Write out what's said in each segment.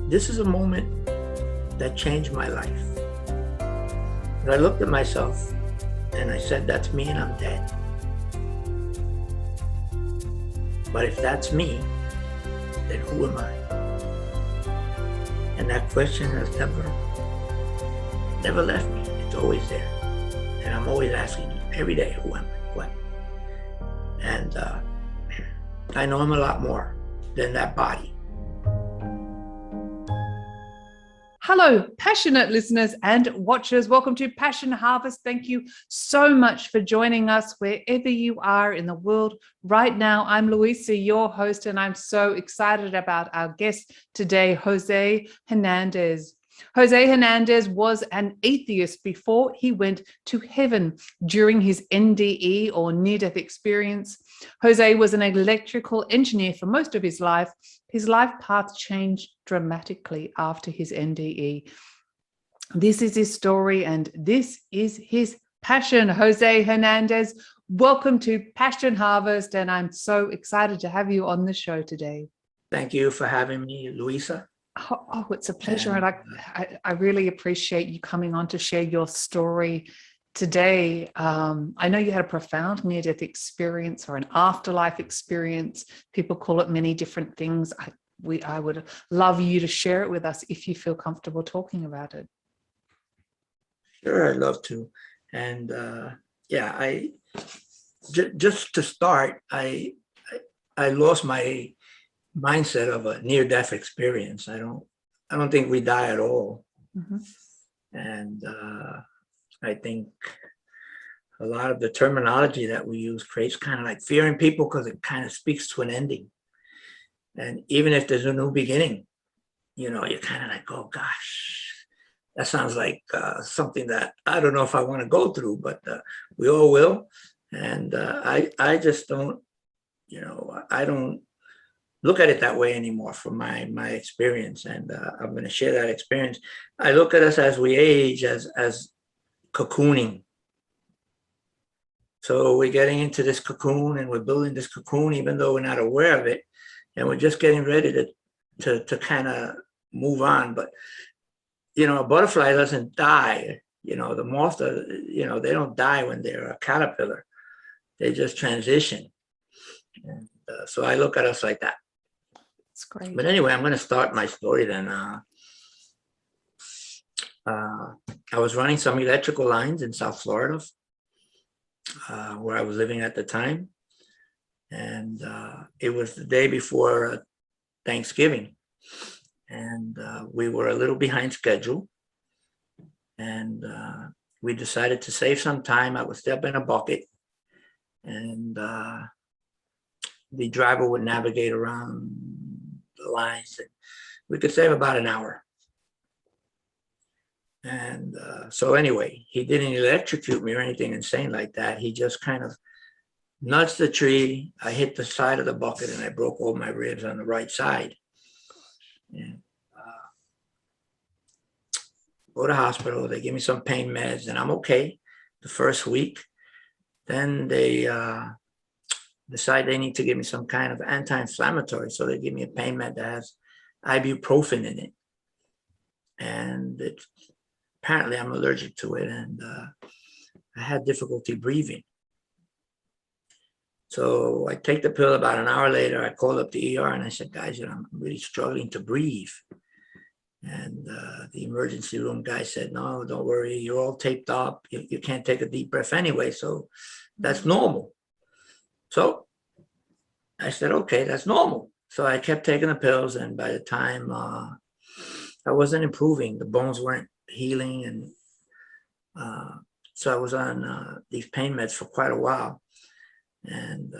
this is a moment that changed my life. But I looked at myself and I said, that's me and I'm dead. But if that's me, then who am I? And that question has never left me. It's always there. And I'm always asking every day, who am I? What? And I know I'm a lot more than that body. Hello, passionate listeners and watchers. Welcome to Passion Harvest. Thank you so much for joining us wherever you are in the world right now. I'm Luisa, your host, and I'm so excited about our guest today, Jose Hernandez. Jose Hernandez was an atheist before he went to heaven during his NDE or near-death experience. Jose was an electrical engineer for most of his life. His life path changed dramatically after his NDE. This is his story and this is his passion. Jose Hernandez, welcome to Passion Harvest, and I'm so excited to have you on the show today. Thank you for having me, Luisa. Oh, it's a pleasure. And I really appreciate you coming on to share your story today. I know you had a profound near-death experience or an afterlife experience. People call it many different things. I would love you to share it with us if you feel comfortable talking about it. Sure, I'd love to. And just to start, I lost my mindset of a near-death experience. I don't think we die at all. Mm-hmm. And I think a lot of the terminology that we use creates kind of like fear in people because it kind of speaks to an ending. And even if there's a new beginning, you're kind of like, oh gosh, that sounds like something that I don't know if I want to go through, but we all will. And I just don't, I don't look at it that way anymore from my experience. And I'm going to share that experience. I look at us as we age as cocooning. So we're getting into this cocoon and we're building this cocoon, even though we're not aware of it. And we're just getting ready to kind of move on. But, a butterfly doesn't die. The moth, they don't die when they're a caterpillar. They just transition. And so I look at us like that. That's great. But anyway, I'm going to start my story then. I was running some electrical lines in South Florida, where I was living at the time. And it was the day before Thanksgiving. And we were a little behind schedule. And we decided to save some time. I would step in a bucket. And the driver would navigate around the lines. And we could save about an hour. And so anyway, he didn't electrocute me or anything insane like that. He just kind of nudged the tree. I hit the side of the bucket and I broke all my ribs on the right side. And go to hospital. They give me some pain meds and I'm okay the first week. Then they decide they need to give me some kind of anti-inflammatory. So they give me a pain med that has ibuprofen in it. And apparently I'm allergic to it. And I had difficulty breathing. So I take the pill. About an hour later, I called up the ER and I said, guys, I'm really struggling to breathe. And the emergency room guy said, no, don't worry. You're all taped up. You can't take a deep breath anyway. So that's normal. So I said, okay, that's normal. So I kept taking the pills. And by the time I wasn't improving, the bones weren't healing. And so I was on these pain meds for quite a while. And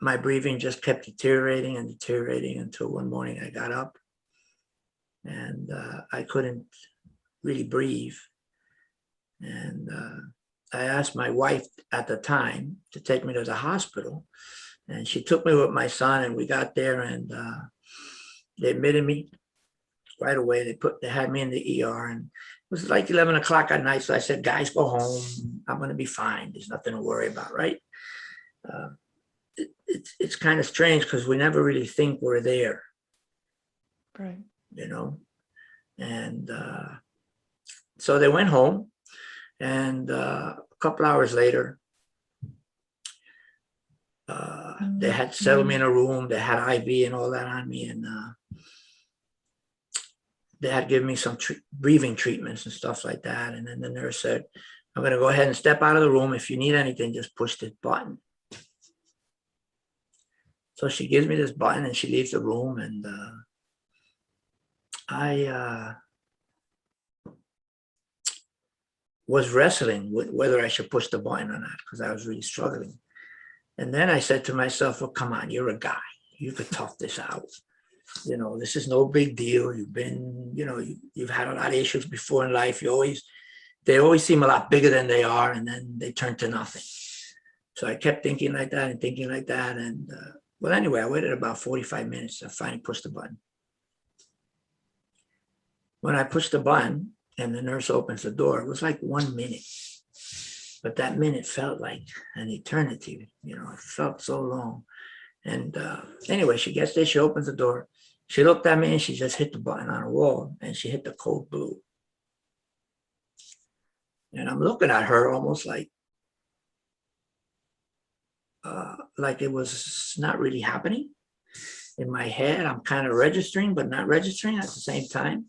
my breathing just kept deteriorating and deteriorating until one morning I got up and I couldn't really breathe. And I asked my wife at the time to take me to the hospital. And she took me with my son and we got there and they admitted me right away. They had me in the ER and it was like 11 o'clock at night. So I said, guys, go home. I'm going to be fine. There's nothing to worry about, right? It's kind of strange because we never really think we're there. Right. And so they went home, and a couple hours later, they had settled me in a room. They had IV and all that on me, and they had given me some breathing treatments and stuff like that. And then the nurse said, I'm going to go ahead and step out of the room. If you need anything, just push this button. So she gives me this button and she leaves the room, and I was wrestling with whether I should push the button or not, because I was really struggling. And then I said to myself, well, come on, you're a guy. You could tough this out. You know, this is no big deal. You've been, you know, you've had a lot of issues before in life. They always seem a lot bigger than they are, and then they turn to nothing. So I kept thinking like that and thinking like that. And well, anyway, I waited about 45 minutes. I finally pushed the button. When I pushed the button and the nurse opens the door, it was like 1 minute. But that minute felt like an eternity. You know, it felt so long. And anyway, she gets there, she opens the door. She looked at me and she just hit the button on the wall, and she hit the code blue. And I'm looking at her almost like it was not really happening. In my head, I'm kind of registering, but not registering at the same time.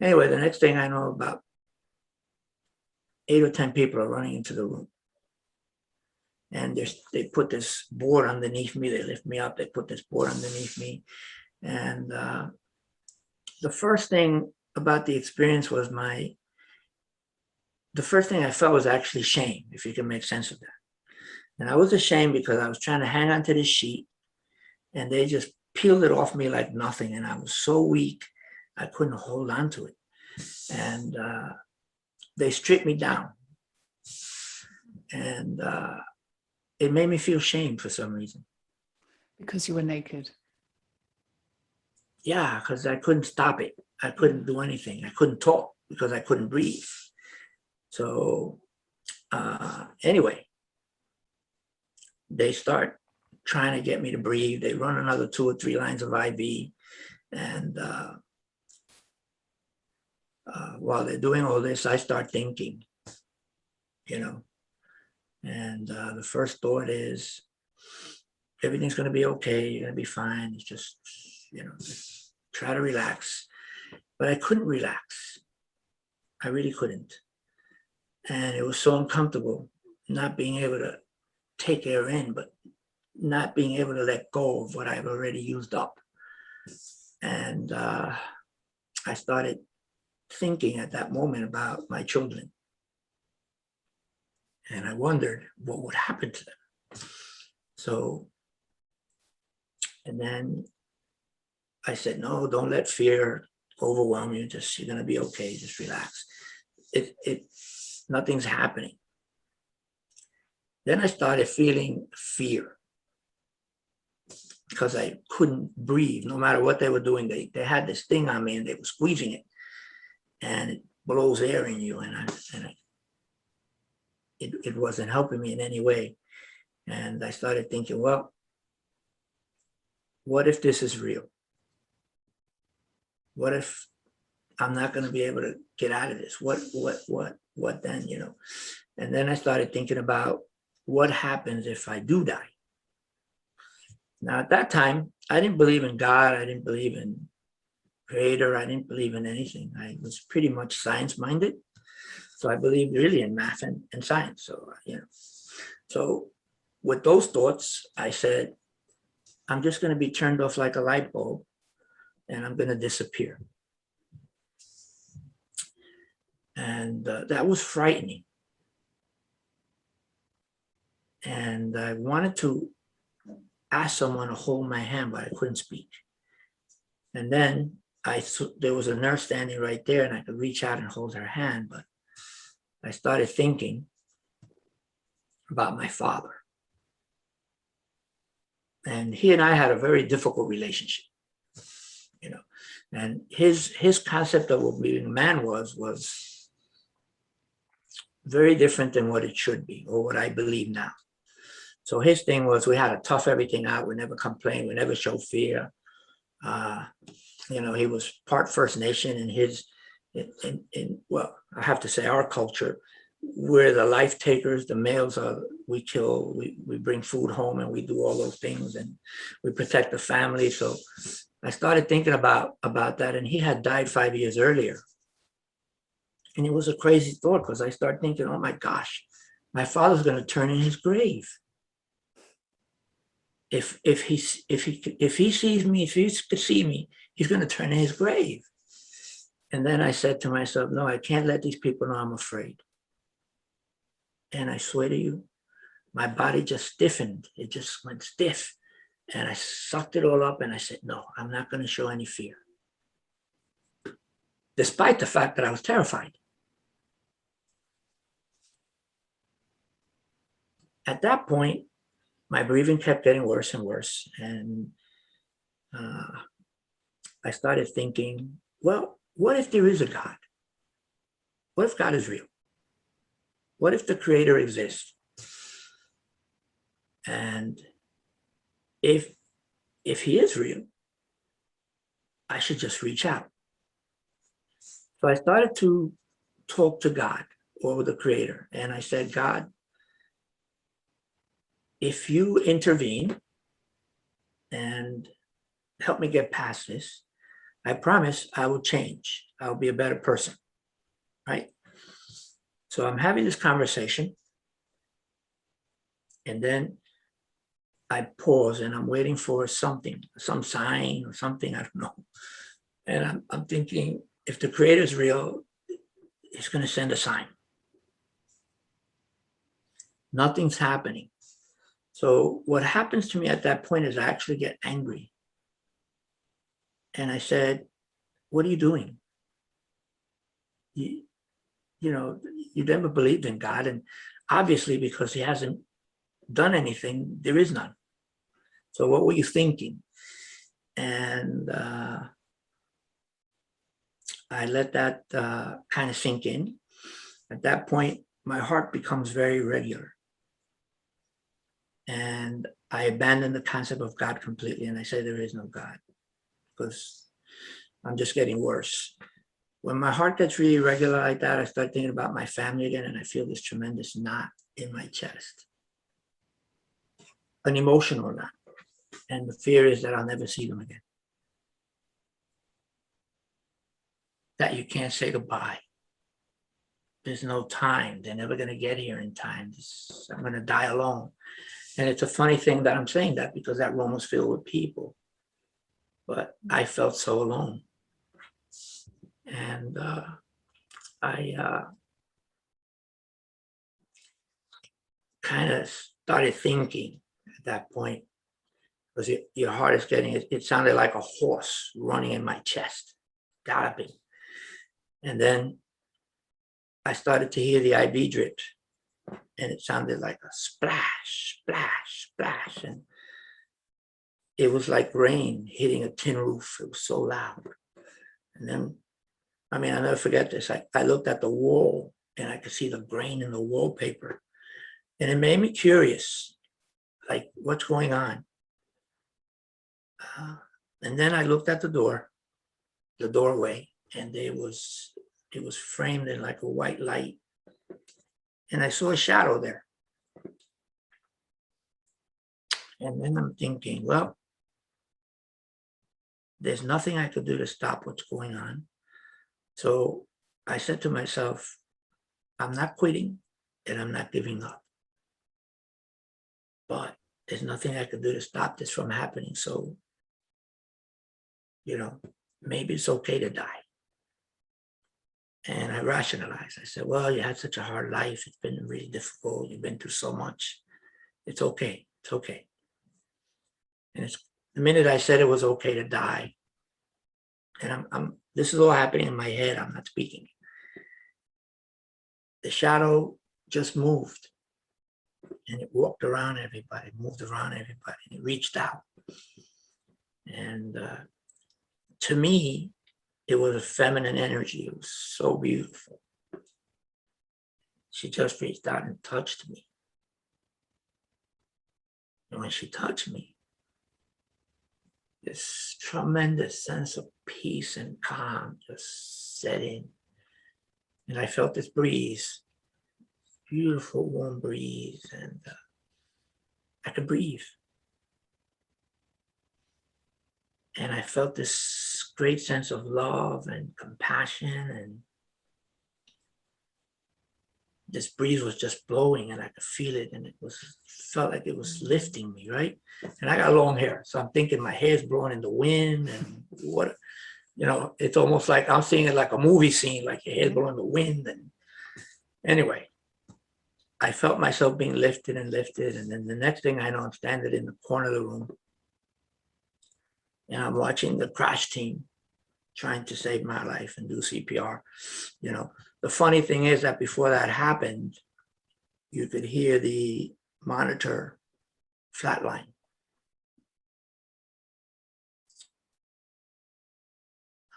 Anyway, the next thing I know, about 8 or 10 people are running into the room. And they put this board underneath me. They lift me up. They put this board underneath me. And the first thing about the experience was the first thing I felt was actually shame, if you can make sense of that. And I was ashamed because I was trying to hang on to this sheet, and they just peeled it off me like nothing. And I was so weak, I couldn't hold on to it. And they stripped me down. And it made me feel shame for some reason. Because you were naked. Yeah, because I couldn't stop it. I couldn't do anything. I couldn't talk because I couldn't breathe. So anyway, they start trying to get me to breathe. They run another 2 or 3 lines of IV. And while they're doing all this, I start thinking, you know. And the first thought is, everything's going to be okay. You're going to be fine. It's just, you know, just try to relax. But I couldn't relax. I really couldn't. And it was so uncomfortable not being able to take air in, but not being able to let go of what I've already used up. And I started thinking at that moment about my children. And I wondered what would happen to them. So, and then I said, no, don't let fear overwhelm you. Just, you're going to be okay. Just relax. Nothing's happening. Then I started feeling fear because I couldn't breathe. No matter what they were doing, they had this thing on me and they were squeezing it, and it blows air in you. And it wasn't helping me in any way. And I started thinking, well, what if this is real? What if I'm not going to be able to get out of this? What then, you know? And then I started thinking about what happens if I do die. Now, at that time, I didn't believe in God. I didn't believe in Creator. I didn't believe in anything. I was pretty much science-minded. So I believed really in math and science. So, you know, so with those thoughts, I said, I'm just going to be turned off like a light bulb, and I'm going to disappear. And that was frightening. And I wanted to ask someone to hold my hand, but I couldn't speak. And then there was a nurse standing right there, and I could reach out and hold her hand, but I started thinking about my father. And he and I had a very difficult relationship, you know. And his concept of what being a man was very different than what it should be, or what I believe now. So his thing was, we had to tough everything out. We never complained. We never showed fear. You know, he was part First Nation, and his well, I have to say our culture, we're the life takers. The males are, we kill, we bring food home and we do all those things and we protect the family. So I started thinking about that, and he had died 5 years earlier. And it was a crazy thought because I started thinking, oh my gosh, my father's going to turn in his grave. If he sees me, if he could see me, he's going to turn in his grave. And then I said to myself, no, I can't let these people know I'm afraid. And I swear to you, my body just stiffened. It just went stiff. And I sucked it all up and I said, no, I'm not going to show any fear. Despite the fact that I was terrified. At that point, my breathing kept getting worse and worse. And I started thinking, well, what if there is a God? What if God is real? What if the Creator exists? And if he is real, I should just reach out. So I started to talk to God or the Creator. And I said, God, if you intervene and help me get past this, I promise I will change. I'll be a better person, right? So I'm having this conversation, and then I pause and I'm waiting for something, some sign or something, I don't know. And I'm thinking, if the Creator is real, He's going to send a sign. Nothing's happening. So what happens to me at that point is I actually get angry. And I said, what are you doing? You know, you never believed in God. And obviously, because he hasn't done anything, there is none. So what were you thinking? And I let that kind of sink in. At that point, my heart becomes very regular. And I abandoned the concept of God completely. And I say there is no God because I'm just getting worse. When my heart gets really regular like that, I start thinking about my family again, and I feel this tremendous knot in my chest, an emotional knot. And the fear is that I'll never see them again. That you can't say goodbye. There's no time. They're never going to get here in time. I'm going to die alone. And it's a funny thing that I'm saying that because that room was filled with people. But I felt so alone. And I kind of started thinking at that point, because your heart is getting, it sounded like a horse running in my chest, galloping. And then I started to hear the IV drips, and it sounded like a splash, splash, splash. And it was like rain hitting a tin roof. It was so loud. And then, I mean, I'll never forget this. I looked at the wall and I could see the grain in the wallpaper. And it made me curious, like, what's going on? And then I looked at the doorway, and it was framed in like a white light. And I saw a shadow there. And then I'm thinking, well, there's nothing I could do to stop what's going on. So I said to myself, I'm not quitting and I'm not giving up. But there's nothing I could do to stop this from happening. So, you know, maybe it's okay to die. And I rationalized. I said, well, you had such a hard life. It's been really difficult. You've been through so much. It's okay. It's okay. And it's the minute I said it was okay to die, and this is all happening in my head. I'm not speaking. The shadow just moved, and it walked around everybody, moved around everybody, and it reached out. And to me, it was a feminine energy. It was so beautiful. She just reached out and touched me. And when she touched me, this tremendous sense of peace and calm just set in. And I felt this breeze, beautiful warm breeze, and I could breathe. And I felt this great sense of love and compassion, and this breeze was just blowing, and I could feel it, and felt like it was lifting me, right? And I got long hair, so I'm thinking my hair's blowing in the wind, and what, you know, it's almost like I'm seeing it like a movie scene, like your hair's blowing in the wind. And anyway, I felt myself being lifted and lifted, and then the next thing I know, I'm standing in the corner of the room, and I'm watching the crash team trying to save my life and do CPR. You know, the funny thing is that before that happened, you could hear the monitor flatline.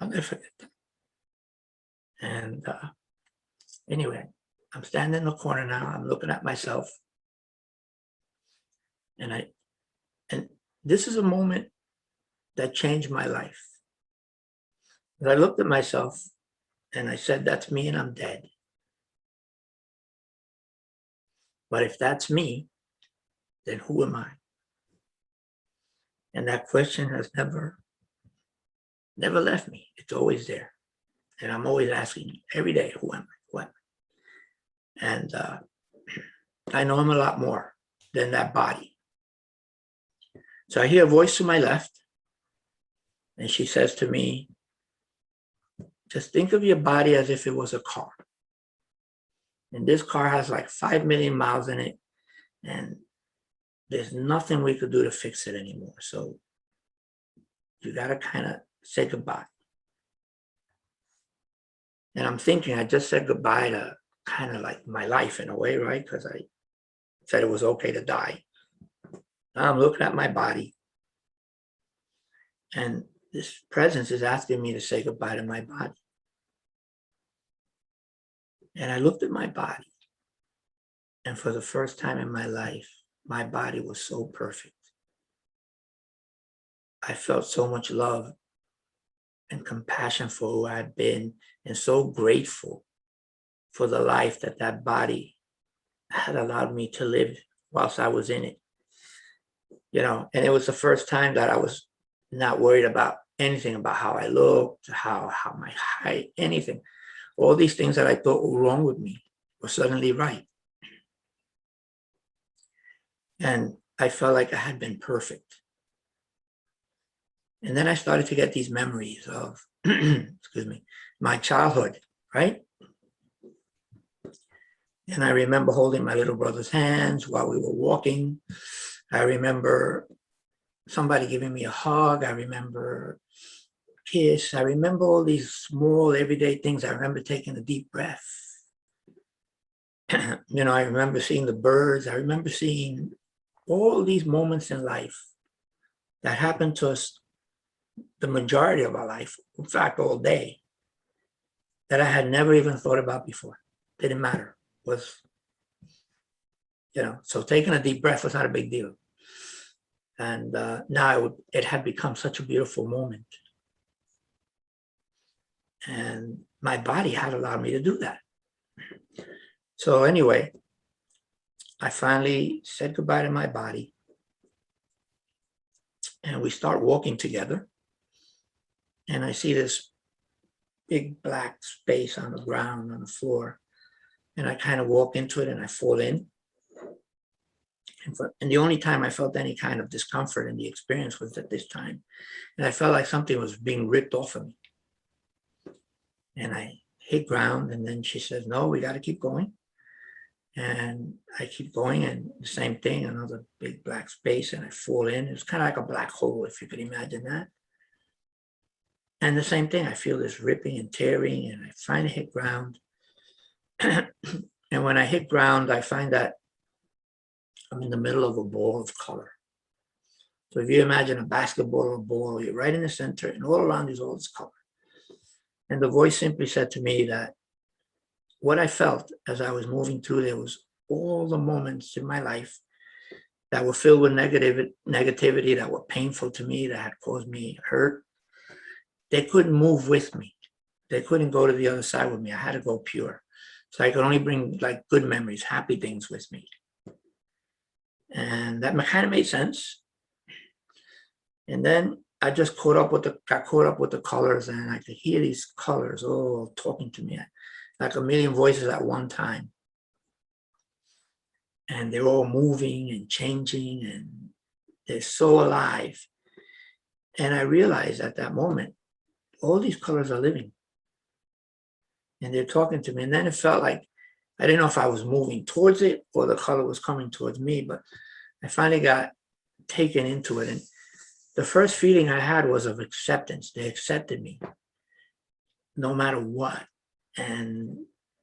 I'll never forget that. And anyway, I'm standing in the corner now. I'm looking at myself, and this is a moment that changed my life. And I looked at myself and I said, that's me and I'm dead. But if that's me, then who am I? And that question has never left me. It's always there. And I'm always asking every day, who am I? Who am I? And I know I'm a lot more than that body. So I hear a voice to my left, and she says to me, just think of your body as if it was a car. And this car has like 5 million miles in it, and there's nothing we could do to fix it anymore. So you got to kind of say goodbye. And I'm thinking, I just said goodbye to kind of like my life in a way, right? Because I said it was okay to die. Now I'm looking at my body, and this presence is asking me to say goodbye to my body. And I looked at my body, and for the first time in my life, my body was so perfect. I felt so much love and compassion for who I'd been, and so grateful for the life that that body had allowed me to live whilst I was in it. You know, and it was the first time that I was not worried about anything about how I looked, how my height, anything. All these things that I thought were wrong with me were suddenly right. And I felt like I had been perfect. And then I started to get these memories of, excuse me, my childhood, right? And I remember holding my little brother's hands while we were walking. I remember somebody giving me a hug. I remember a kiss. I remember all these small everyday things. I remember taking a deep breath. You know, I remember seeing the birds. I remember seeing all these moments in life that happened to us the majority of our life, in fact, all day, that I had never even thought about before. Didn't matter. Was, you know, so taking a deep breath was not a big deal. And now it had become such a beautiful moment. And my body had allowed me to do that. So anyway, I finally said goodbye to my body. And we start walking together. And I see this big black space on the ground, on the floor. And I kind of walk into it and I fall in. And the only time I felt any kind of discomfort in the experience was at this time. And I felt like something was being ripped off of me. And I hit ground, and then she says, no, we got to keep going. And I keep going, and the same thing, another big black space, and I fall in. It was kind of like a black hole, if you could imagine that. And the same thing, I feel this ripping and tearing, and I finally hit ground. And when I hit ground, I find that I'm in the middle of a ball of color. So if you imagine a basketball or a ball, you're right in the center, and all around is all this color. And the voice simply said to me that what I felt as I was moving through there was all the moments in my life that were filled with negativity, that were painful to me, that had caused me hurt. They couldn't move with me. They couldn't go to the other side with me. I had to go pure. So I could only bring like good memories, happy things with me. And that kind of made sense. And then I just got caught up with the colors, and I could hear these colors all talking to me, like a million voices at one time. And they're all moving and changing, and they're so alive. And I realized at that moment, all these colors are living. And they're talking to me. And then it felt like, I didn't know if I was moving towards it or the color was coming towards me, but I finally got taken into it. And the first feeling I had was of acceptance. They accepted me no matter what. And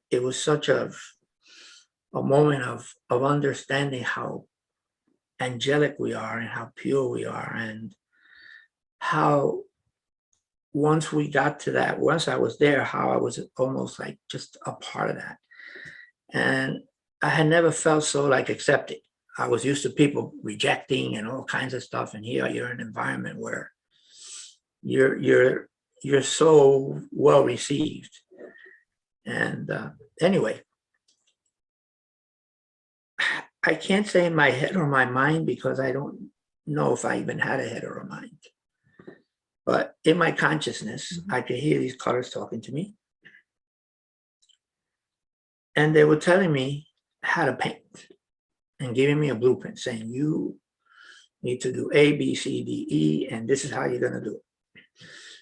it was such a moment of understanding how angelic we are and how pure we are, and how once we got to that, once I was there, how I was almost like just a part of that. And I had never felt so like accepted. I was used to people rejecting and all kinds of stuff. And here you're in an environment where you're so well received. And anyway, I can't say in my head or my mind, because I don't know if I even had a head or a mind. But in my consciousness, I could hear these colors talking to me. And they were telling me how to paint and giving me a blueprint saying, you need to do A, B, C, D, E, and this is how you're going to do it.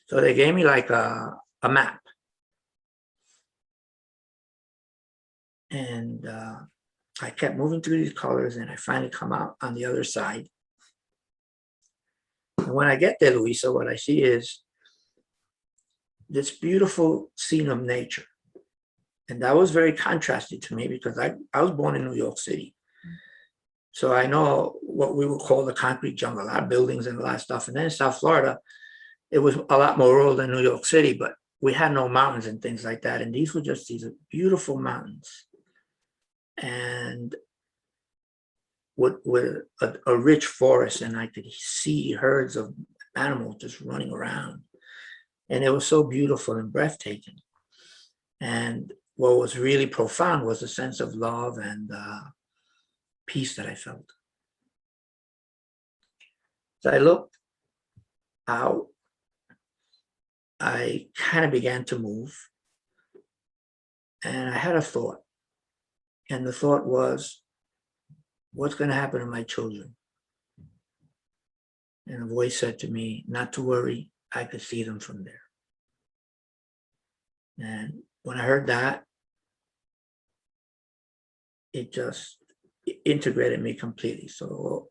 So they gave me like a map. And I kept moving through these colors, and I finally come out on the other side. And when I get there, Luisa, what I see is this beautiful scene of nature. And that was very contrasted to me, because I was born in New York City. So I know what we would call the concrete jungle, a lot of buildings and a lot of stuff. And then in South Florida, it was a lot more rural than New York City, but we had no mountains and things like that. And these were just these beautiful mountains. And with a rich forest, and I could see herds of animals just running around. And it was so beautiful and breathtaking. And what was really profound was a sense of love and peace that I felt. So I looked out, I kind of began to move, and I had a thought. And the thought was, what's going to happen to my children? And a voice said to me, not to worry, I could see them from there. And when I heard that, it just integrated me completely. So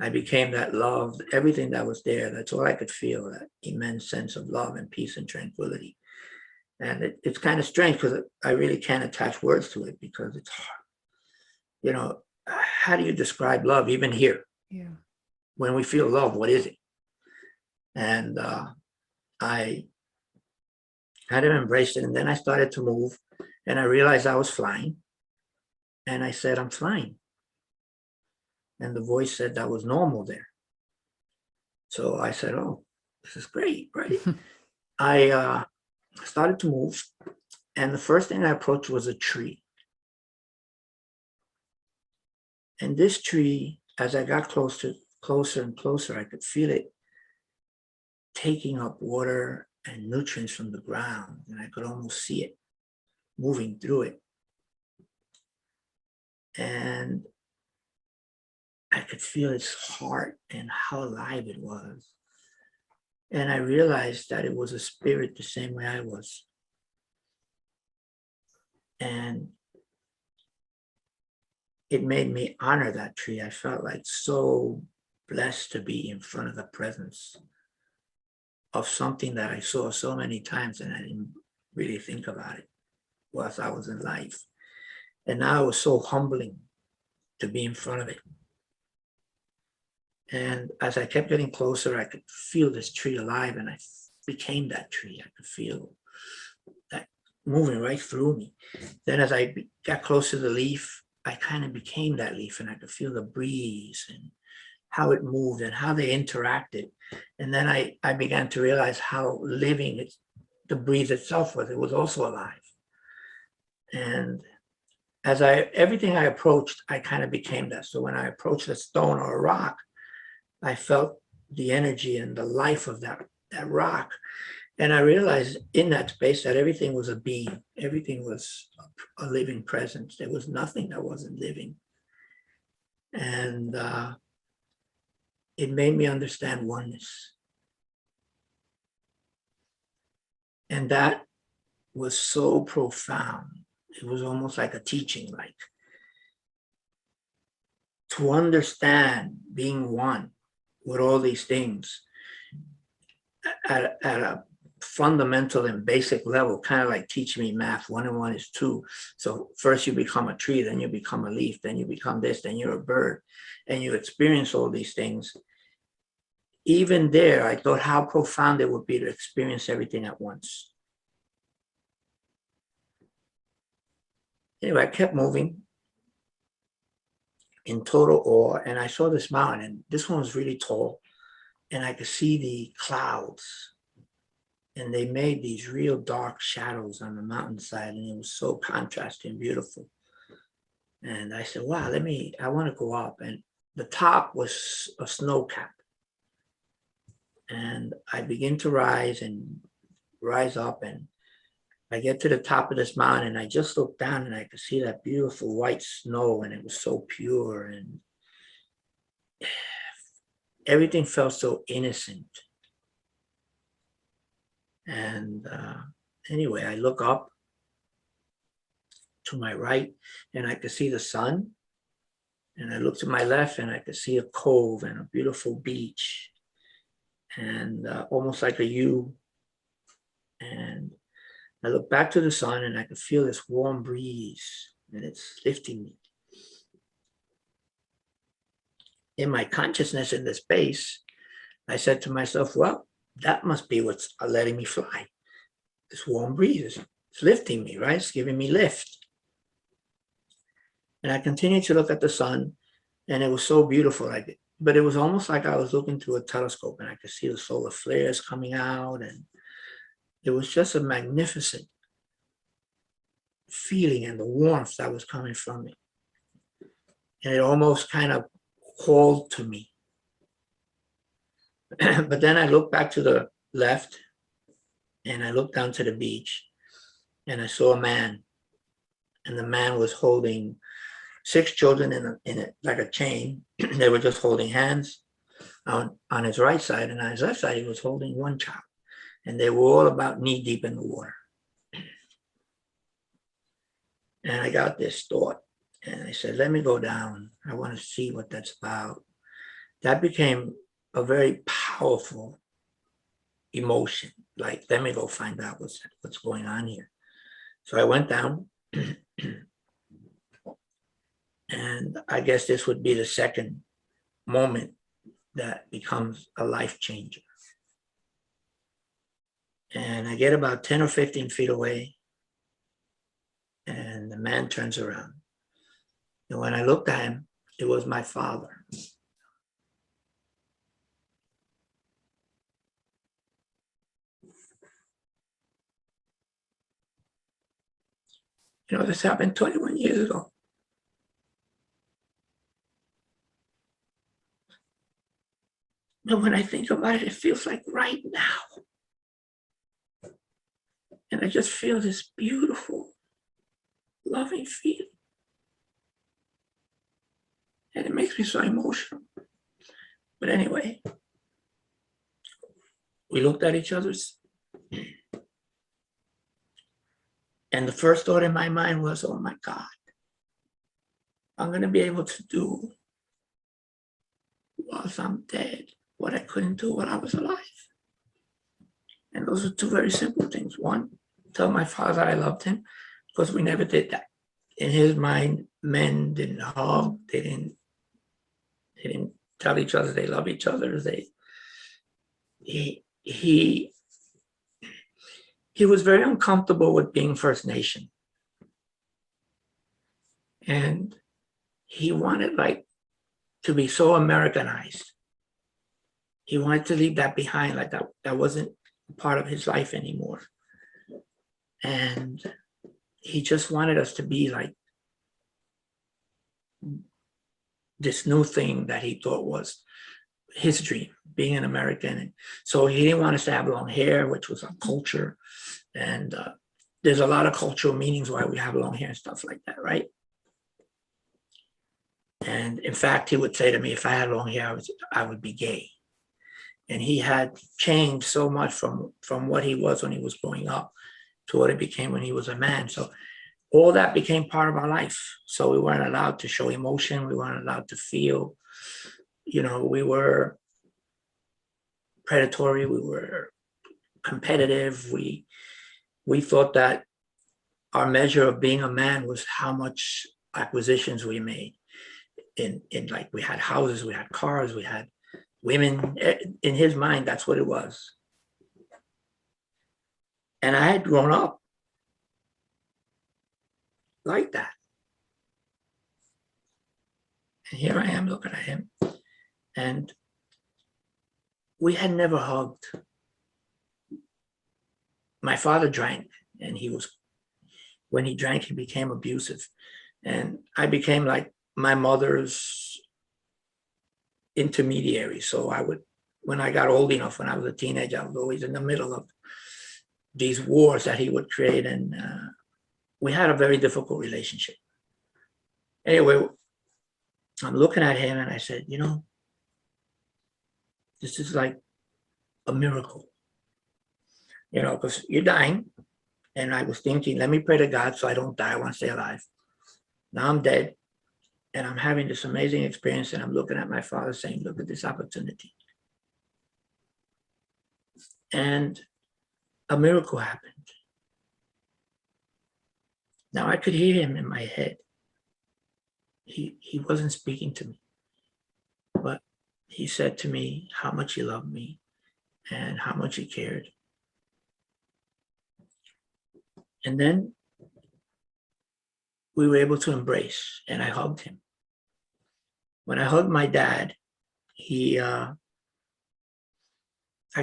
I became that love, everything that was there. That's all I could feel, that immense sense of love and peace and tranquility. And it's kind of strange, because I really can't attach words to it, because it's hard. You know, how do you describe love, even here? Yeah. When we feel love, what is it? And I kind of embraced it. And then I started to move, and I realized I was flying. And I said, I'm flying. And the voice said that was normal there. So I said, oh, this is great, right? I started to move. And the first thing I approached was a tree. And this tree, as I got closer and closer, I could feel it taking up water and nutrients from the ground. And I could almost see it moving through it. And I could feel its heart and how alive it was. And I realized that it was a spirit the same way I was. And it made me honor that tree. I felt like so blessed to be in front of the presence of something that I saw so many times, and I didn't really think about it whilst I was in life. And now it was so humbling to be in front of it. And as I kept getting closer, I could feel this tree alive, and I became that tree. I could feel that moving right through me. Then as I got closer to the leaf, I kind of became that leaf, and I could feel the breeze and how it moved and how they interacted. And then I began to realize how living the breeze itself was. It was also alive. And everything I approached, I kind of became that. So when I approached a stone or a rock, I felt the energy and the life of that rock. And I realized in that space that everything was a being. Everything was a living presence. There was nothing that wasn't living. And it made me understand oneness. And that was so profound. It was almost like a teaching, like to understand being one with all these things at a fundamental and basic level, kind of like teaching me math. 1 and 1 is 2. So first you become a tree, then you become a leaf, then you become this, then you're a bird, and you experience all these things. Even there, I thought how profound it would be to experience everything at once. Anyway, I kept moving in total awe, and I saw this mountain, and this one was really tall, and I could see the clouds, and they made these real dark shadows on the mountainside, and it was so contrasting and beautiful. And I said, wow, I want to go up. And the top was a snow cap. And I begin to rise up, and I get to the top of this mountain, and I just looked down, and I could see that beautiful white snow, and it was so pure, and everything felt so innocent. And anyway, I look up to my right, and I could see the sun, and I look to my left, and I could see a cove and a beautiful beach, and almost like a U. And I look back to the sun, and I could feel this warm breeze, and it's lifting me. In my consciousness in this space, I said to myself, well, that must be what's letting me fly. This warm breeze, it's lifting me, right? It's giving me lift. And I continued to look at the sun, and it was so beautiful. But it was almost like I was looking through a telescope, and I could see the solar flares coming out, and it was just a magnificent feeling, and the warmth that was coming from it. And it almost kind of called to me. But then I looked back to the left, and I looked down to the beach, and I saw a man, and the man was holding 6 children in it like a chain. They were just holding hands on his right side, and on his left side he was holding 1 child, and they were all about knee deep in the water. And I got this thought, and I said, let me go down. I want to see what that's about. That became a very powerful emotion. Like, let me go find out what's going on here. So I went down, and I guess this would be the second moment that becomes a life changer. And I get about 10 or 15 feet away, and the man turns around. And when I looked at him, it was my father. You know, this happened 21 years ago. But when I think about it, it feels like right now. And I just feel this beautiful, loving feeling. And it makes me so emotional. But anyway, we looked at each other's. And the first thought in my mind was, oh my God, I'm going to be able to do whilst I'm dead what I couldn't do while I was alive. And those are 2 very simple things. 1, tell my father I loved him, because we never did that. In his mind, men didn't hug, they didn't tell each other they love each other. He was very uncomfortable with being First Nation. And he wanted to be so Americanized. He wanted to leave that behind, like that wasn't part of his life anymore. And he just wanted us to be like this new thing that he thought was his dream, being an American. And so he didn't want us to have long hair, which was our culture. And there's a lot of cultural meanings why we have long hair and stuff like that, right? And in fact, he would say to me, if I had long hair, I would be gay. And he had changed so much from what he was when he was growing up to what he became when he was a man. So all that became part of our life. So we weren't allowed to show emotion. We weren't allowed to feel. You know, we were predatory. We were competitive. We thought that our measure of being a man was how much acquisitions we made. In like, we had houses, we had cars, we had women. In his mind, that's what it was. And I had grown up like that. And here I am looking at him. And we had never hugged. My father drank, and when he drank, he became abusive. And I became like my mother's intermediary. So when I got old enough, when I was a teenager, I was always in the middle of these wars that he would create. And we had a very difficult relationship. Anyway, I'm looking at him and I said, you know, this is like a miracle, you know, because you're dying. And I was thinking, let me pray to God so I don't die. I want to stay alive. Now I'm dead. And I'm having this amazing experience. And I'm looking at my father saying, look at this opportunity. And a miracle happened. Now I could hear him in my head. He wasn't speaking to me, but he said to me how much he loved me and how much he cared. And then we were able to embrace, and I hugged him. When I hugged my dad, I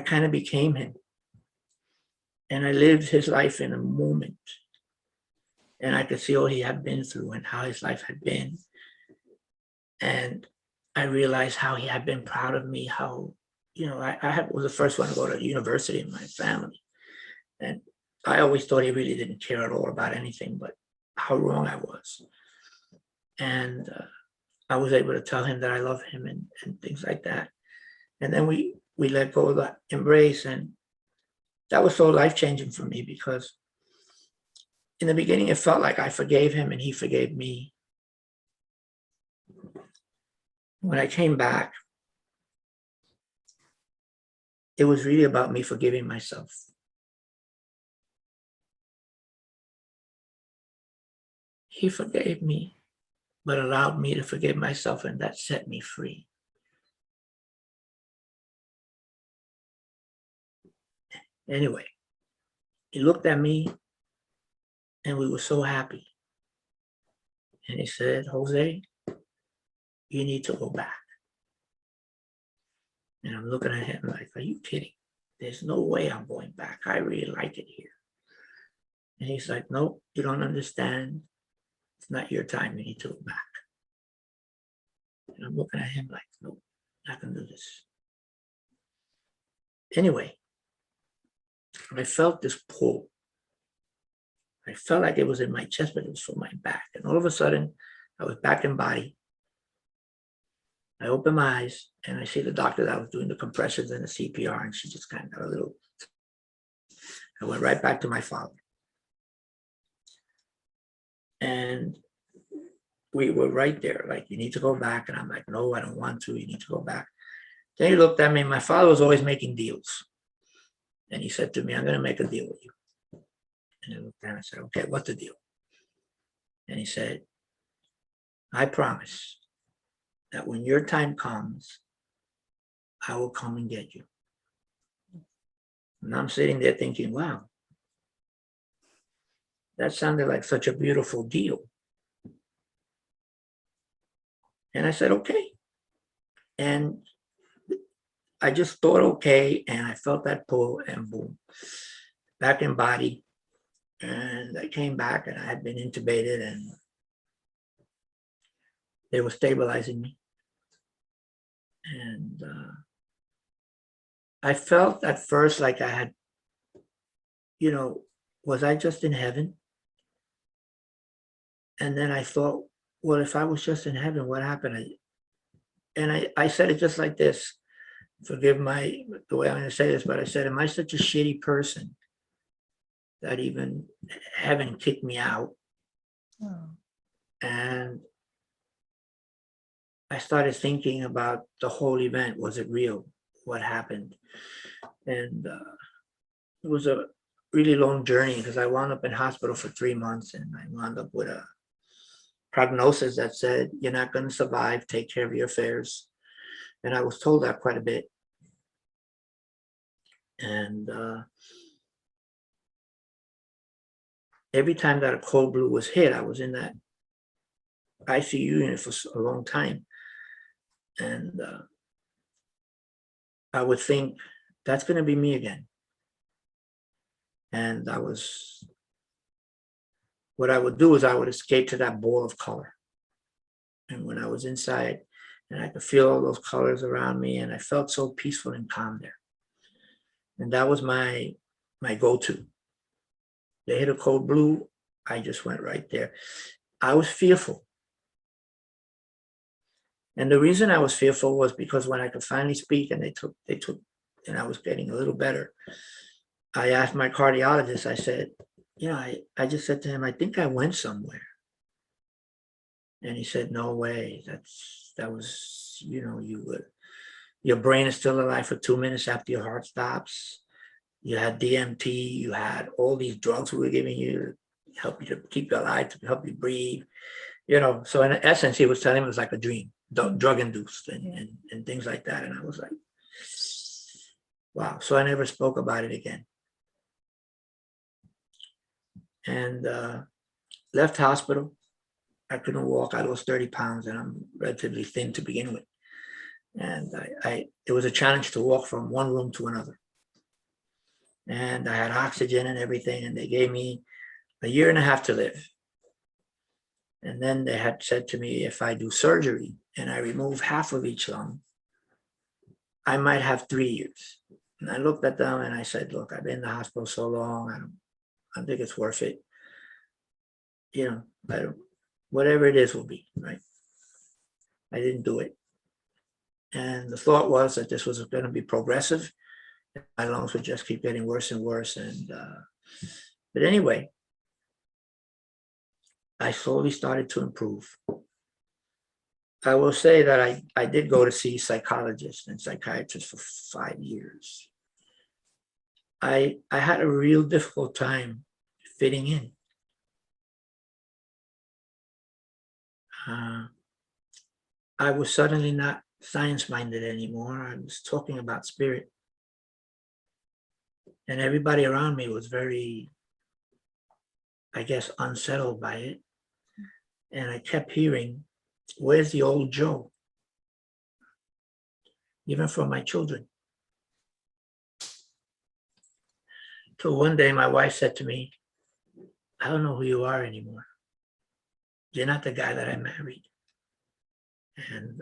kind of became him. And I lived his life in a moment. And I could see all he had been through and how his life had been. And I realized how he had been proud of me, how, you know, I was the first one to go to university in my family. And I always thought he really didn't care at all about anything, but how wrong I was. And I was able to tell him that I love him and things like that. And then we let go of that embrace. And that was so life-changing for me, because in the beginning, it felt like I forgave him and he forgave me. When I came back, it was really about me forgiving myself. He forgave me, but allowed me to forgive myself, and that set me free. Anyway, he looked at me and we were so happy. And he said, Jose, you need to go back. And I'm looking at him like, are you kidding? There's no way I'm going back. I really like it here. And he's like, nope, you don't understand. It's not your time. You need to go back. And I'm looking at him like, nope, not gonna do this. Anyway, I felt this pull. I felt like it was in my chest, but it was from my back. And all of a sudden, I was back in body. I opened my eyes and I see the doctor that was doing the compressions and the CPR, and she just kind of got a little. I went right back to my father. And we were right there, like, you need to go back. And I'm like, no, I don't want to. You need to go back. Then he looked at me. My father was always making deals. And he said to me, I'm going to make a deal with you. And I looked at him and I said, okay, what's the deal? And he said, I promise that when your time comes, I will come and get you. And I'm sitting there thinking, wow, that sounded like such a beautiful deal. And I said, okay. And I just thought, okay. And I felt that pull, and boom, back in body. And I came back and I had been intubated and they were stabilizing me. And I felt at first like I had, was I just in heaven? And then I thought, well, if I was just in heaven, what happened? And I said it just like this. Forgive the way I'm going to say this, but I said, am I such a shitty person that even heaven kicked me out? Oh. And I started thinking about the whole event. Was it real? What happened? And it was a really long journey because I wound up in hospital for 3 months and I wound up with a prognosis that said, you're not going to survive, take care of your affairs. And I was told that quite a bit. And every time that a cold blue was hit, I was in that ICU unit for a long time. And I would think, that's going to be me again. And what I would do is I would escape to that ball of color. And when I was inside, and I could feel all those colors around me, and I felt so peaceful and calm there. And that was my go-to. They hit a cold blue, I just went right there. I was fearful. And the reason I was fearful was because when I could finally speak and they took, and I was getting a little better, I asked my cardiologist, I said, I just said to him, I think I went somewhere. And he said, no way, that was, your brain is still alive for 2 minutes after your heart stops. You had DMT, you had all these drugs we were giving you to help you to keep you alive, to help you breathe. So in essence, he was telling me it was like a dream, drug induced and things like that. And I was like, wow. So I never spoke about it again. And left hospital. I couldn't walk. I lost 30 pounds and I'm relatively thin to begin with. And it was a challenge to walk from one room to another. And I had oxygen and everything. And they gave me a 1.5 years to live. And then they had said to me, if I do surgery and I remove half of each lung, I might have 3 years. And I looked at them and I said, look, I've been in the hospital so long. I don't think it's worth it. Whatever it is will be, right? I didn't do it. And the thought was that this was going to be progressive. My lungs would just keep getting worse and worse. And but anyway, I slowly started to improve. I will say that I did go to see psychologists and psychiatrists for 5 years. I had a real difficult time fitting in. I was suddenly not science-minded anymore. I was talking about spirit. And everybody around me was very, I guess, unsettled by it. And I kept hearing, where's the old Joe? Even from my children. So one day my wife said to me, I don't know who you are anymore. You're not the guy that I married. And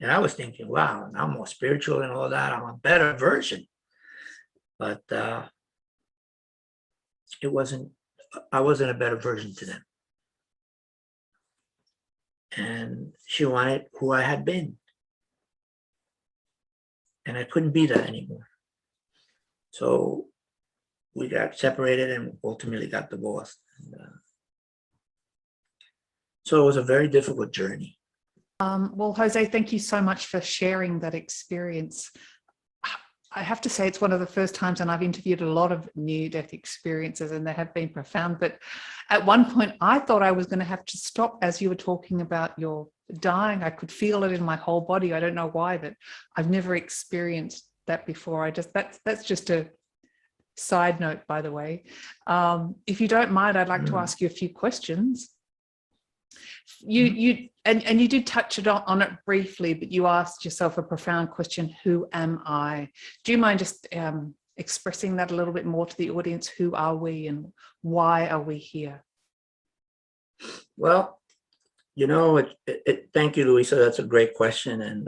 I was thinking, wow, I'm more spiritual and all that. I'm a better version. But I wasn't a better version to them. And she wanted who I had been. And I couldn't be that anymore. So we got separated and ultimately got divorced. And, so it was a very difficult journey. Well, Jose, thank you so much for sharing that experience. I have to say it's one of the first times, and I've interviewed a lot of near-death experiences and they have been profound, but at one point I thought I was going to have to stop as you were talking about your dying. I could feel it in my whole body. I don't know why, but I've never experienced that before. That's just a side note, by the way. If you don't mind, I'd like to ask you a few questions. You did touch on it briefly, but you asked yourself a profound question: who am I? Do you mind just expressing that a little bit more to the audience. Who are we and why are we here? Well, you know, thank you, Louisa. That's a great question. And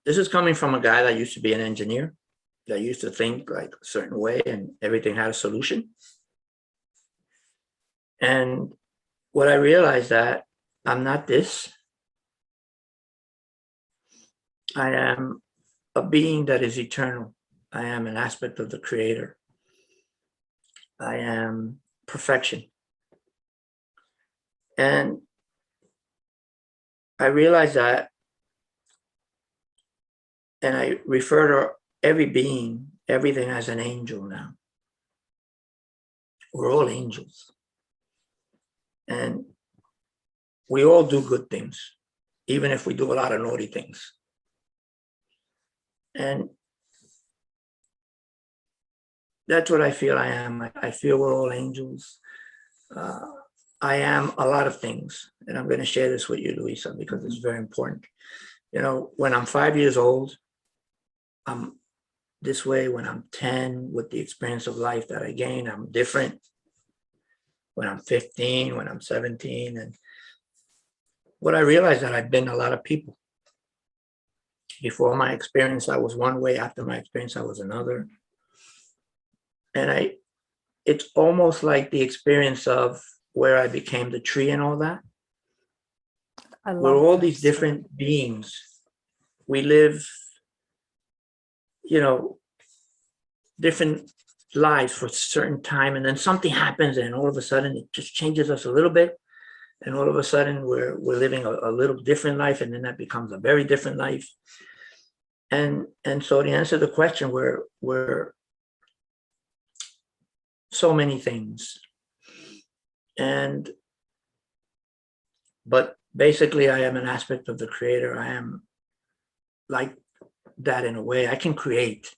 this is coming from a guy that used to be an engineer, that used to think like a certain way and everything had a solution. And what I realized that I'm not this. I am a being that is eternal. I am an aspect of the Creator. I am perfection. And I realized that, and I refer to every being, everything as an angel now. We're all angels. And we all do good things, even if we do a lot of naughty things. And that's what I feel I am. I feel we're all angels. I am a lot of things. And I'm going to share this with you, Louisa, because it's very important. You know, when I'm 5 years old, I'm this way. When I'm 10, with the experience of life that I gain, I'm different. When I'm 15, when I'm 17. And what I realized that I've been a lot of people. Before my experience, I was one way. After my experience, I was another. And it's almost like the experience of where I became the tree and all that. We're all these different beings. We live, you know, different lives for a certain time, and then something happens and all of a sudden it just changes us a little bit. And all of a sudden we're living a little different life, and then that becomes a very different life. And so to answer the question, we're so many things. But basically I am an aspect of the Creator. I am like that in a way. I can create.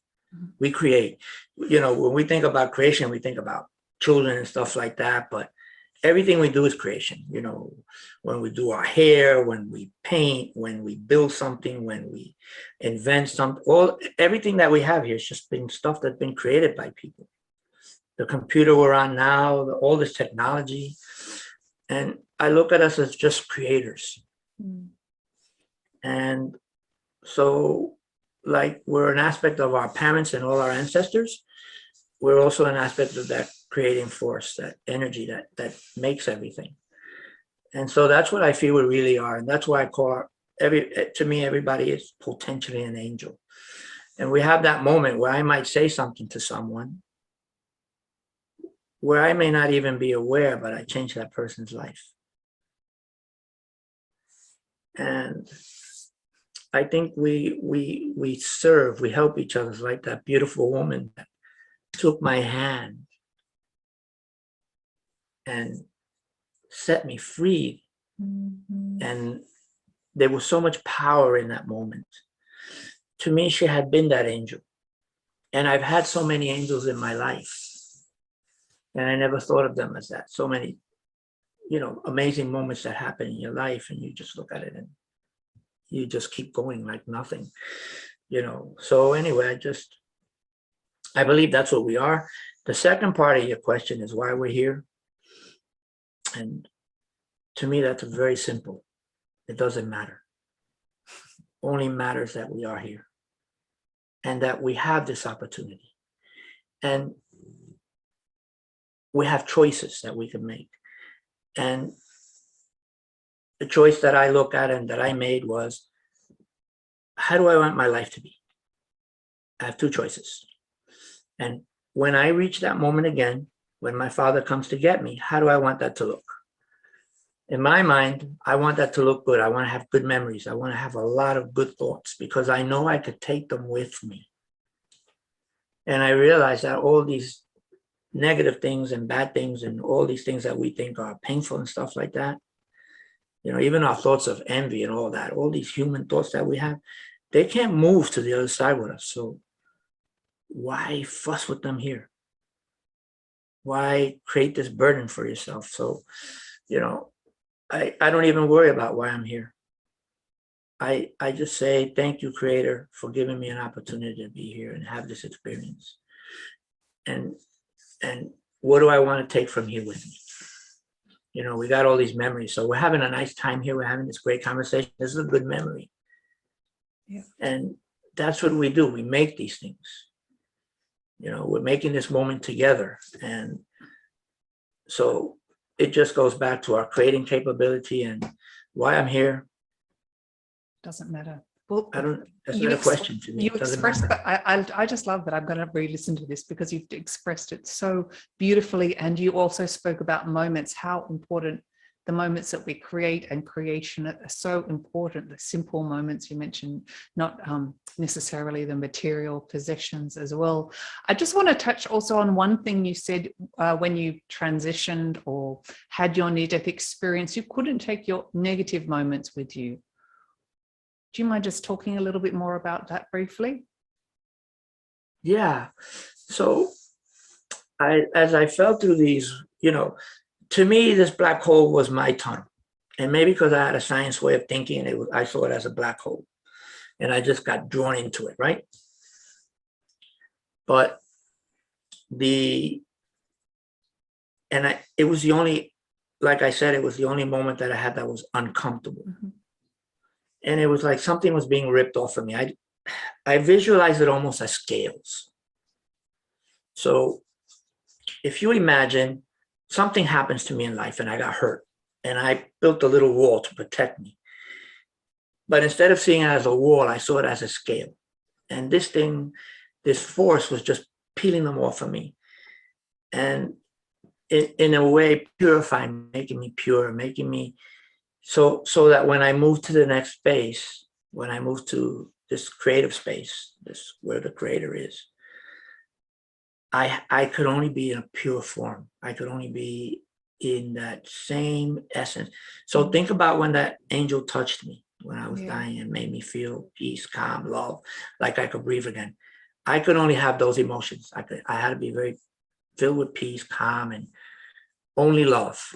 We create. You know, when we think about creation, we think about children and stuff like that, but everything we do is creation. You know, when we do our hair, when we paint, when we build something, when we invent something, everything that we have here is just been stuff that's been created by people. The computer we're on now, all this technology. And I look at us as just creators. And so, like, we're an aspect of our parents and all our ancestors. We're also an aspect of that creating force, that energy that makes everything. And so that's what I feel we really are. And that's why I call to me, everybody is potentially an angel. And we have that moment where I might say something to someone where I may not even be aware, but I change that person's life. And I think we serve, we help each other, like that beautiful woman that took my hand and set me free. And there was so much power in that moment. To me, she had been that angel. And I've had so many angels in my life. And I never thought of them as that. So many, you know, amazing moments that happen in your life, and you just look at it and you just keep going like nothing, you know. So anyway, I believe that's what we are. The second part of your question is why we're here. And to me, that's very simple. It doesn't matter. Only matters that we are here and that we have this opportunity. And we have choices that we can make. And the choice that I look at and that I made was, how do I want my life to be? I have two choices. And when I reach that moment again, when my father comes to get me, how do I want that to look? In my mind, I want that to look good. I want to have good memories. I want to have a lot of good thoughts because I know I could take them with me. And I realized that all these negative things and bad things and all these things that we think are painful and stuff like that, you know, even our thoughts of envy and all that, all these human thoughts that we have, they can't move to the other side with us. So why fuss with them here? Why create this burden for yourself? So, you know, I don't even worry about why I'm here. I just say, thank you, Creator, for giving me an opportunity to be here and have this experience. And what do I want to take from here with me? You know, we got all these memories. So we're having a nice time here. We're having this great conversation. This is a good memory. Yeah. And that's what we do. We make these things. You know, we're making this moment together. And so it just goes back to our creating capability and why I'm here. Doesn't matter. Well, That's not a question to me. You expressed that. I just love that. I'm going to re-listen to this because you've expressed it so beautifully. And you also spoke about moments, how important the moments that we create and creation are so important. The simple moments you mentioned, not necessarily the material possessions as well. I just want to touch also on one thing you said when you transitioned or had your near-death experience, you couldn't take your negative moments with you. Do you mind just talking a little bit more about that briefly? Yeah. So as I fell through these, you know, to me, this black hole was my tunnel. And maybe because I had a science way of thinking, I saw it as a black hole. And I just got drawn into it, right? But it was the only, like I said, it was the only moment that I had that was uncomfortable. Mm-hmm. And it was like something was being ripped off of me. I visualized it almost as scales. So if you imagine something happens to me in life and I got hurt and I built a little wall to protect me. But instead of seeing it as a wall, I saw it as a scale. And this force was just peeling them off of me. And in a way, purifying, making me pure, making me so that when I move to the next space, when I move to this creative space, this where the creator is, I could only be in a pure form. I could only be in that same essence. So think about when that angel touched me when I was dying and made me feel peace, calm, love, like I could breathe again. I could only have those emotions. I had to be very filled with peace, calm, and only love.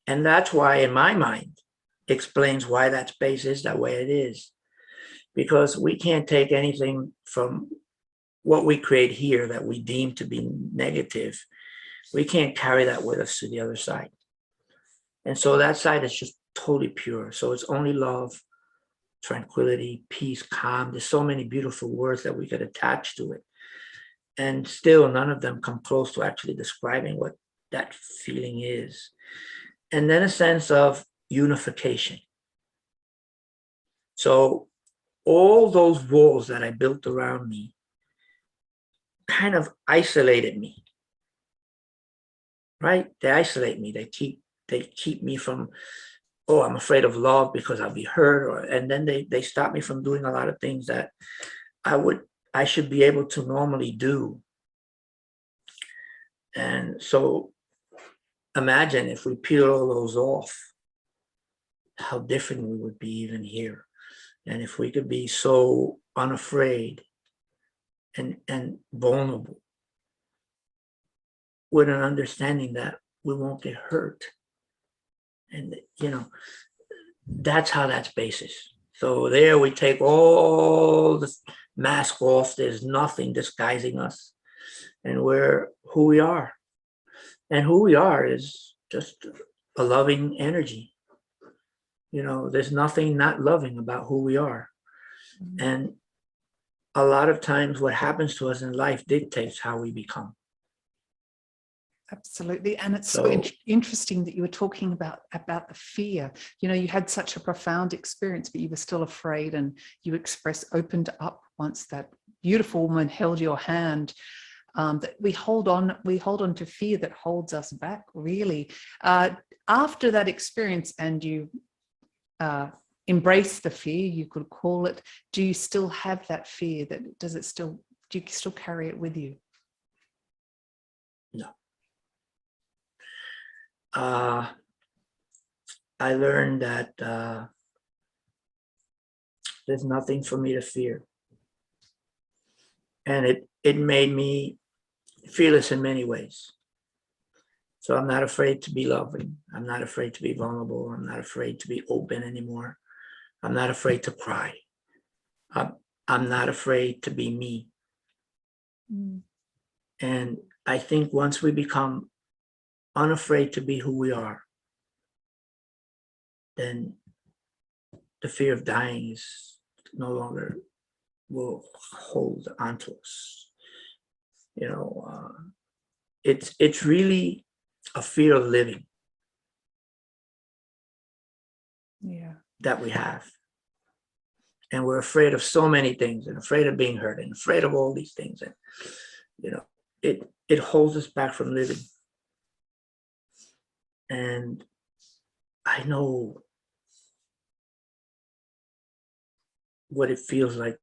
And that's why, in my mind, explains why that space is that way it is. Because we can't take anything from what we create here that we deem to be negative. We can't carry that with us to the other side. And so that side is just totally pure. So it's only love, tranquility, peace, calm. There's so many beautiful words that we could attach to it. And still none of them come close to actually describing what that feeling is. And then a sense of unification. So all those walls that I built around me kind of isolated me, right? They isolate me. They keep me from, oh, I'm afraid of love because I'll be hurt. And then they stop me from doing a lot of things that I should be able to normally do. And so imagine if we peel all those off, how different we would be even here. And if we could be so unafraid and vulnerable with an understanding that we won't get hurt. And, you know, that's how that space is. So there we take all the mask off. There's nothing disguising us. And we're who we are. And who we are is just a loving energy. You know, there's nothing not loving about who we are. Mm-hmm. And a lot of times what happens to us in life dictates how we become. Absolutely. And it's so interesting that you were talking about the fear. You know, you had such a profound experience, but you were still afraid, and you opened up once that beautiful woman held your hand. That we hold on to fear that holds us back, really. After that experience, and you embrace the fear, you could call it, do you still have that fear? Do you still carry it with you? No. I learned that there's nothing for me to fear. And it made me fearless in many ways. So I'm not afraid to be loving. I'm not afraid to be vulnerable. I'm not afraid to be open anymore. I'm not afraid to cry. I'm not afraid to be me. Mm. And I think once we become unafraid to be who we are, then the fear of dying is no longer will hold onto us. You know, it's really a fear of living Yeah. that we have. And we're afraid of so many things, and afraid of being hurt, and afraid of all these things. And, you know, it holds us back from living. And I know what it feels like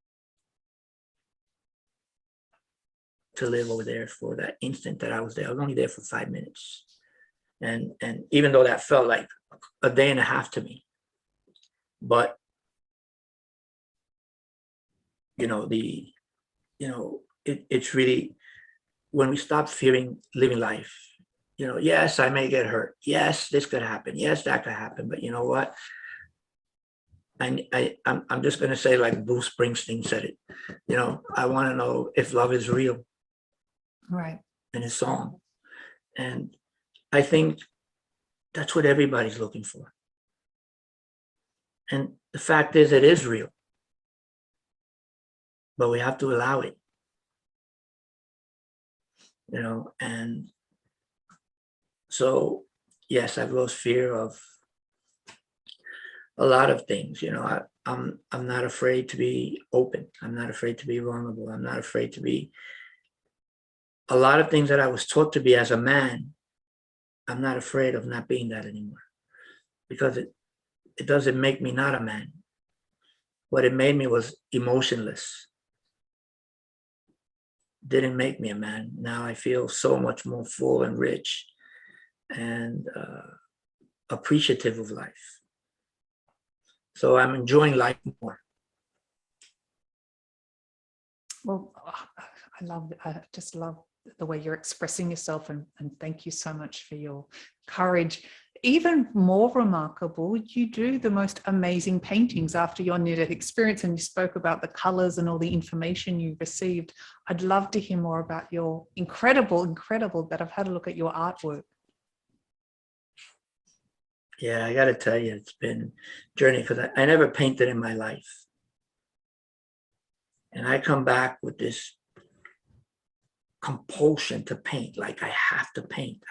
to live over there for that instant that I was there. I was only there for 5 minutes. And even though that felt like a day and a half to me, but it's really when we stop fearing living life. Yes, I may get hurt. Yes, this could happen. Yes, that could happen. But you know what? I'm just going to say, like Bruce Springsteen said it. I want to know if love is real. Right. In his song, and I think that's what everybody's looking for. And the fact is, it is real, but we have to allow it. And so, yes, I've lost fear of a lot of things. I'm not afraid to be open. I'm not afraid to be vulnerable. I'm not afraid to be a lot of things that I was taught to be as a man. I'm not afraid of not being that anymore, because it doesn't make me not a man. What it made me was emotionless. Didn't make me a man. Now I feel so much more full and rich and appreciative of life. So I'm enjoying life more. Well, I just love the way you're expressing yourself, and thank you so much for your courage. Even more remarkable, you do the most amazing paintings after your near-death experience, and you spoke about the colors and all the information you received. I'd love to hear more about your incredible that I've had a look at your artwork. Yeah, I got to tell you, it's been a journey, because I never painted in my life. And I come back with this compulsion to paint, like I have to paint.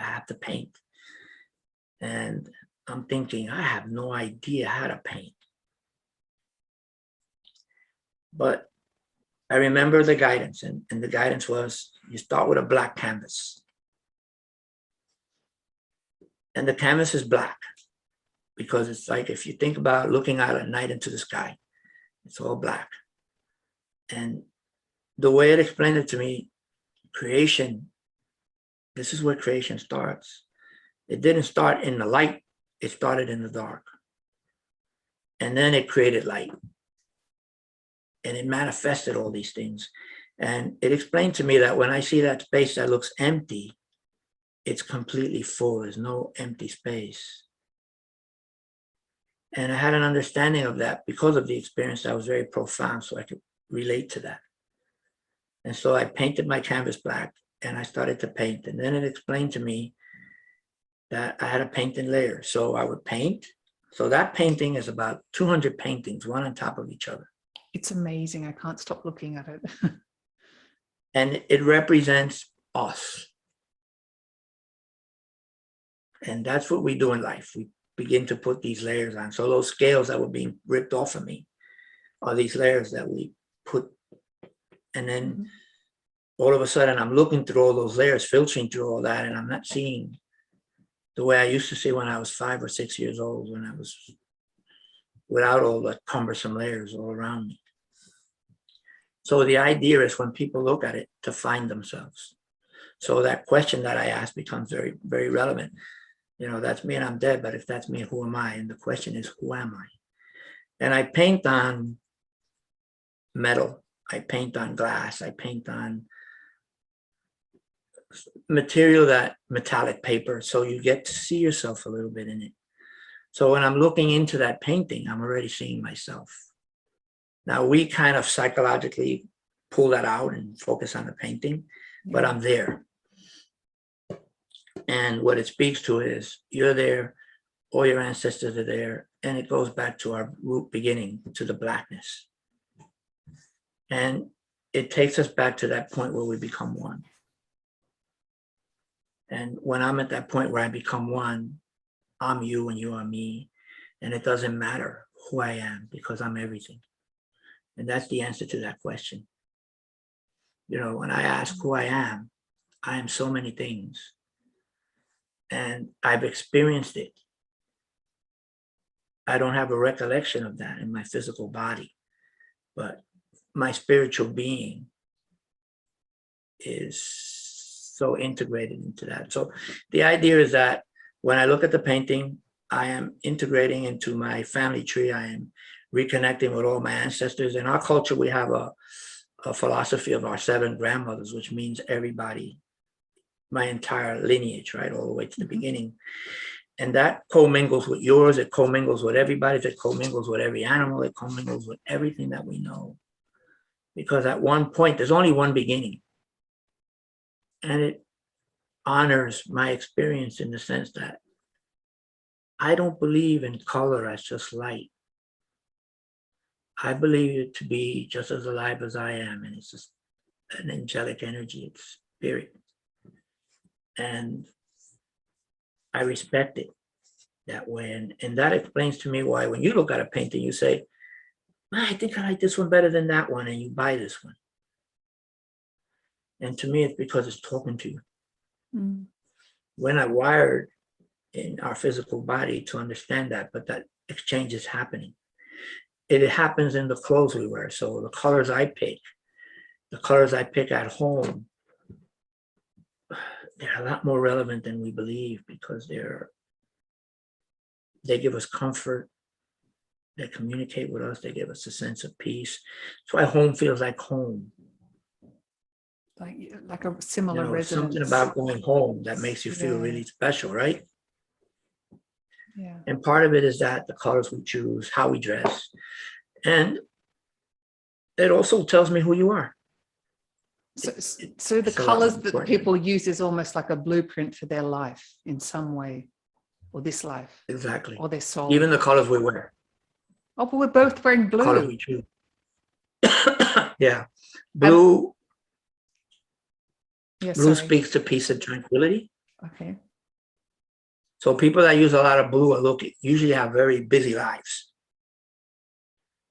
And I'm thinking, I have no idea how to paint. But I remember the guidance, and the guidance was, you start with a black canvas. And the canvas is black, because it's like, if you think about looking out at night into the sky, it's all black. And the way it explained it to me, creation, this is where creation starts. It didn't start in the light, it started in the dark. And then it created light. And it manifested all these things. And it explained to me that when I see that space that looks empty, it's completely full. There's no empty space. And I had an understanding of that because of the experience that was very profound, so I could relate to that. And so I painted my canvas black, and I started to paint. And then it explained to me that I had to paint in layers. So I would paint. So that painting is about 200 paintings, one on top of each other. It's amazing. I can't stop looking at it. And it represents us. And that's what we do in life. We begin to put these layers on. So those scales that were being ripped off of me are these layers that we put. And then all of a sudden, I'm looking through all those layers, filtering through all that, and I'm not seeing the way I used to see when I was 5 or 6 years old, when I was without all the cumbersome layers all around me. So the idea is, when people look at it, to find themselves. So that question that I asked becomes very, very relevant. That's me and I'm dead, but if that's me, who am I? And the question is, who am I? And I paint on metal. I paint on glass. I paint on material, that metallic paper, so you get to see yourself a little bit in it. So when I'm looking into that painting, I'm already seeing myself. Now we kind of psychologically pull that out and focus on the painting, but I'm there. And what it speaks to is you're there, all your ancestors are there, and it goes back to our root beginning, to the blackness. And it takes us back to that point where we become one. And when I'm at that point where I become one, I'm you and you are me. And it doesn't matter who I am because I'm everything. And that's the answer to that question. You know, when I ask who I am so many things. And I've experienced it. I don't have a recollection of that in my physical body, but my spiritual being is so integrated into that. So the idea is that when I look at the painting, I am integrating into my family tree. I am reconnecting with all my ancestors. In our culture, we have a philosophy of our 7 grandmothers, which means everybody, my entire lineage, right, all the way to the beginning. And that commingles with yours, it commingles with everybody, it commingles with every animal, it commingles with everything that we know. Because at one point, there's only one beginning. And it honors my experience in the sense that I don't believe in color as just light. I believe it to be just as alive as I am, and it's just an angelic energy, it's spirit. And I respect it that way. And that explains to me why when you look at a painting, you say, I think I like this one better than that one, and you buy this one. And to me, it's because it's talking to you. We're not wired in our physical body to understand that, but that exchange is happening. It happens in the clothes we wear. So the colors I pick at home, they're a lot more relevant than we believe because they give us comfort, they communicate with us, they give us a sense of peace. That's why home feels like home. Like a similar resonance. Something about going home that makes you feel really special, right? Yeah. And part of it is that the colors we choose, how we dress, and it also tells me who you are. So the colors that people use is almost like a blueprint for their life in some way, or this life. Exactly. Or their soul. Even the colors we wear. Oh, but we're both wearing blue. Colors we choose. Yeah. Blue. Blue speaks to peace and tranquility. Okay. So people that use a lot of blue usually have very busy lives.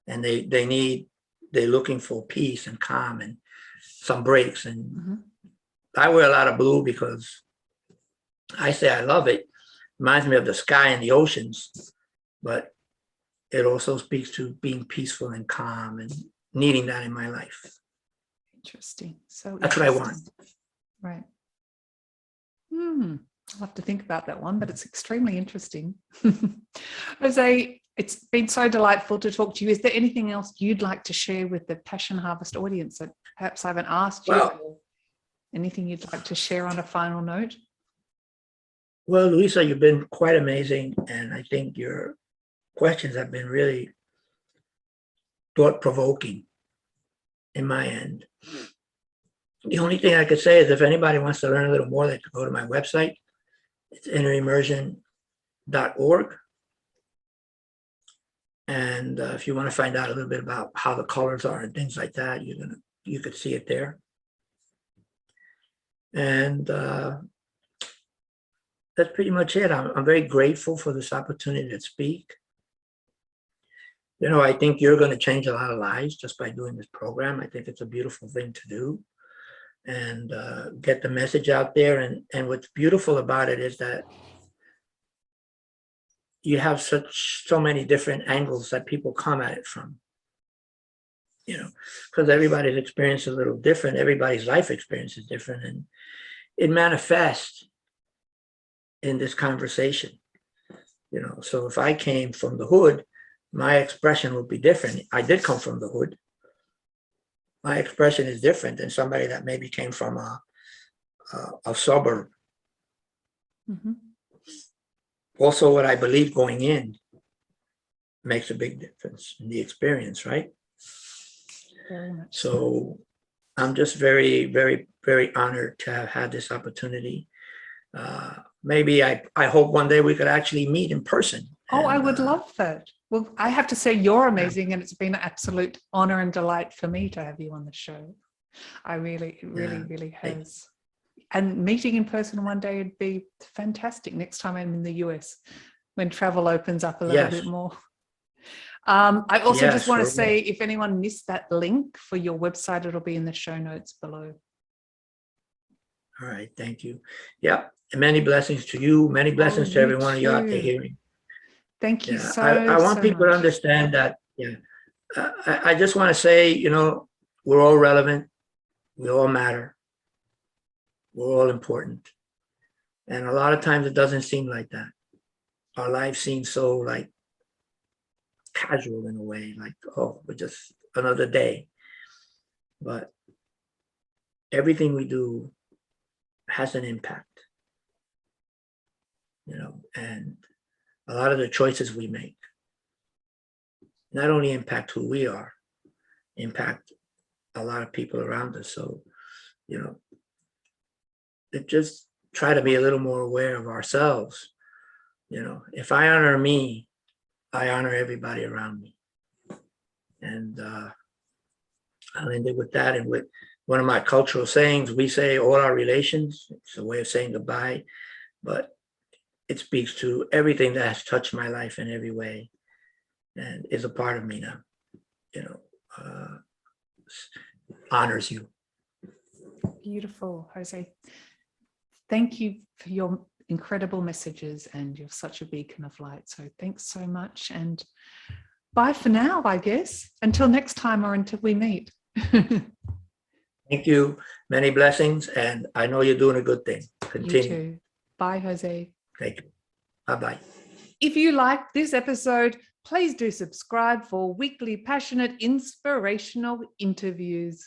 And they're looking for peace and calm and some breaks. And I wear a lot of blue because I say I love it. Reminds me of the sky and the oceans, but it also speaks to being peaceful and calm and needing that in my life. Interesting. So that's what I want. Right. I'll have to think about that one, but it's extremely interesting. Jose, it's been so delightful to talk to you. Is there anything else you'd like to share with the Passion Harvest audience that perhaps I haven't asked you? Or anything you'd like to share on a final note? Well, Louisa, you've been quite amazing. And I think your questions have been really thought-provoking in my end. The only thing I could say is if anybody wants to learn a little more, they could go to my website. It's innerimmersion.org. And if you want to find out a little bit about how the colors are and things like that, you could see it there. And that's pretty much it. I'm very grateful for this opportunity to speak. You know, I think you're going to change a lot of lives just by doing this program. I think it's a beautiful thing to do. And get the message out there. And what's beautiful about it is that you have so many different angles that people come at it from, you know, because everybody's experience is a little different. Everybody's life experience is different, and it manifests in this conversation, you know. So if I came from the hood, my expression would be different. I did come from the hood. My expression is different than somebody that maybe came from a suburb. also what I believe going in makes a big difference in the experience, right? Very much So I'm just very, very, very honored to have had this opportunity. Maybe I hope one day we could actually meet in person. Oh, I And, would love that. Well, I have to say you're amazing, and it's been an absolute honor and delight for me to have you on the show. It really has. And meeting in person one day would be fantastic next time I'm in the US when travel opens up a little bit more. I also just want to say, if anyone missed that link for your website, it'll be in the show notes below. All right, thank you. Yeah, and many blessings to you. Many blessings to every one of you out there hearing. Thank you so I want people to understand that. Yeah, I just want to say, you know, we're all relevant. We all matter. We're all important. And a lot of times it doesn't seem like that. Our lives seem so like casual in a way, like, oh, we're just another day. But everything we do has an impact, you know, and a lot of the choices we make not only impact who we are, impact a lot of people around us. So, you know, just try to be a little more aware of ourselves. You know, if I honor me, I honor everybody around me. And I'll end it with that. And with one of my cultural sayings, we say all our relations, it's a way of saying goodbye, but it speaks to everything that has touched my life in every way and is a part of me now, you know, honors you. Beautiful, Jose. Thank you for your incredible messages, and you're such a beacon of light. So thanks so much, and bye for now, I guess. Until next time, or until we meet. Thank you. Many blessings, and I know you're doing a good thing. Continue. You too. Bye, Jose. Thank you. Bye-bye. If you liked this episode, please do subscribe for weekly passionate, inspirational interviews.